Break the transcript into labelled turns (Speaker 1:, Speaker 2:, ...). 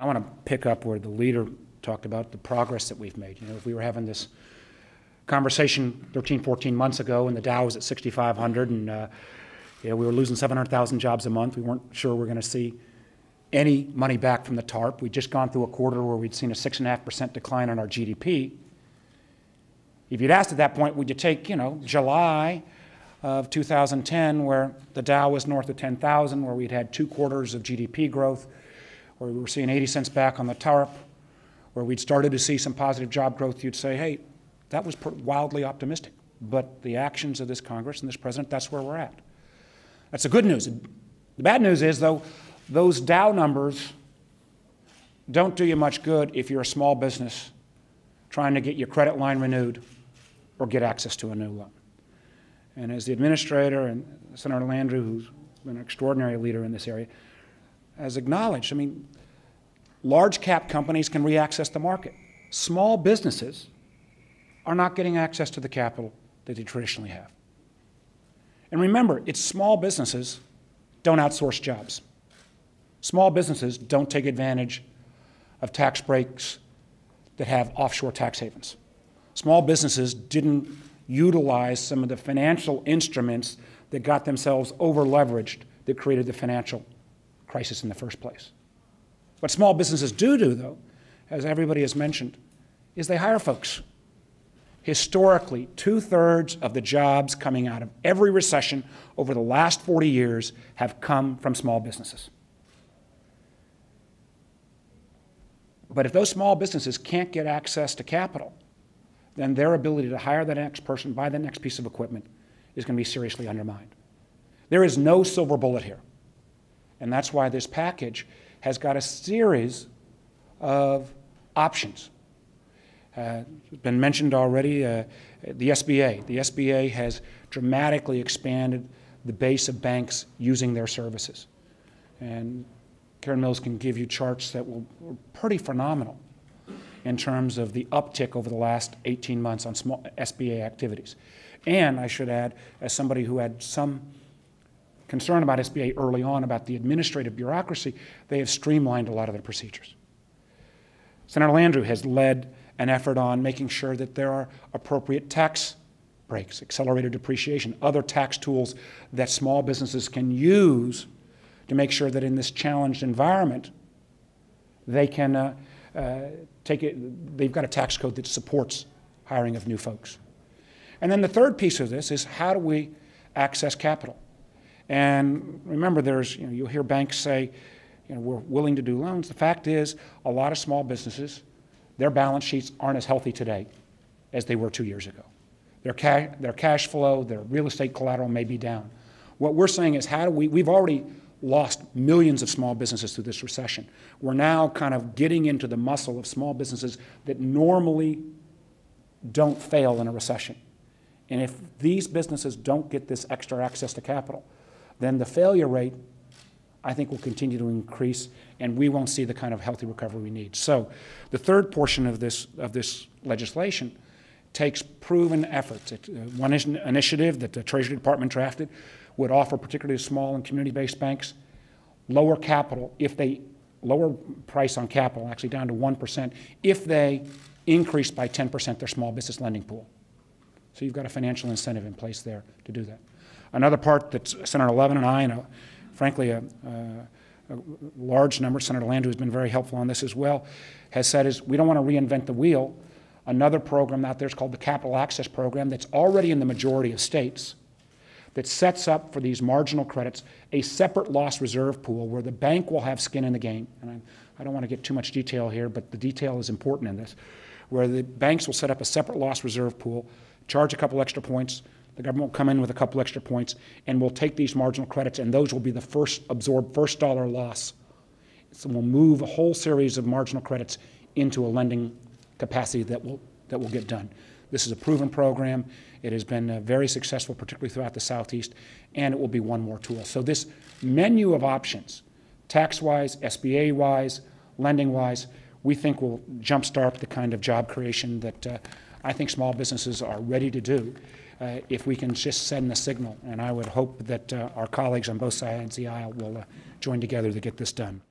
Speaker 1: I want to pick up where the leader talked about the progress that we've made. You know, if we were having this conversation 13, 14 months ago and the Dow was at 6,500 and we were losing 700,000 jobs a month, we weren't sure we were going to see any money back from the TARP. We'd just gone through a quarter where we'd seen a 6.5% decline on our GDP. If you'd asked at that point, would you take, July of 2010, where the Dow was north of 10,000, where we'd had 2 quarters of GDP growth, where we were seeing 80 cents back on the TARP, where we'd started to see some positive job growth, you'd say, hey, that was wildly optimistic. But the actions of this Congress and this president, that's where we're at. That's the good news. The bad news is, though, those Dow numbers don't do you much good if you're a small business trying to get your credit line renewed or get access to a new loan. And as the administrator and Senator Landrieu, who's been an extraordinary leader in this area, has acknowledged, large cap companies can re-access the market. Small businesses are not getting access to the capital that they traditionally have. And remember, it's small businesses don't outsource jobs. Small businesses don't take advantage of tax breaks that have offshore tax havens. Small businesses didn't utilize some of the financial instruments that got themselves over-leveraged that created the financial crisis in the first place. What small businesses do, though, as everybody has mentioned, is they hire folks. Historically, 2/3 of the jobs coming out of every recession over the last 40 years have come from small businesses. But if those small businesses can't get access to capital, then their ability to hire the next person, buy the next piece of equipment, is going to be seriously undermined. There is no silver bullet here. And that's why this package has got a series of options. It's been mentioned already, the SBA. The SBA has dramatically expanded the base of banks using their services. And Karen Mills can give you charts that were pretty phenomenal in terms of the uptick over the last 18 months on small SBA activities. And I should add, as somebody who had some concern about SBA early on about the administrative bureaucracy, they have streamlined a lot of their procedures. Senator Landrieu has led an effort on making sure that there are appropriate tax breaks, accelerated depreciation, other tax tools that small businesses can use to make sure that in this challenged environment, they can they've got a tax code that supports hiring of new folks. And then the third piece of this is, how do we access capital? And remember, you'll hear banks say, we're willing to do loans. The fact is, a lot of small businesses, their balance sheets aren't as healthy today as they were 2 years ago. Their cash flow, their real estate collateral may be down. What we're saying is, we've already lost millions of small businesses through this recession. We're now kind of getting into the muscle of small businesses that normally don't fail in a recession. And if these businesses don't get this extra access to capital, then the failure rate, I think, will continue to increase, and we won't see the kind of healthy recovery we need. So the third portion of this legislation takes proven efforts. One initiative that the Treasury Department drafted would offer, particularly small and community-based banks, lower price on capital, actually down to 1%, if they increase by 10% their small business lending pool. So you've got a financial incentive in place there to do that. Another part that Senator Levin and I, and frankly a large number, Senator Landrieu has been very helpful on this as well, has said is, we don't want to reinvent the wheel. Another program out there is called the Capital Access Program that's already in the majority of states, that sets up for these marginal credits a separate loss reserve pool where the bank will have skin in the game. And I don't want to get too much detail here, but the detail is important in this, where the banks will set up a separate loss reserve pool, charge a couple extra points, the government will come in with a couple extra points, and we'll take these marginal credits, and those will be the absorbed first dollar loss. So we'll move a whole series of marginal credits into a lending capacity that will get done. This is a proven program. It has been very successful, particularly throughout the Southeast, and it will be one more tool. So this menu of options, tax-wise, SBA-wise, lending-wise, we think will jumpstart the kind of job creation that I think small businesses are ready to do if we can just send the signal. And I would hope that our colleagues on both sides of the aisle will join together to get this done.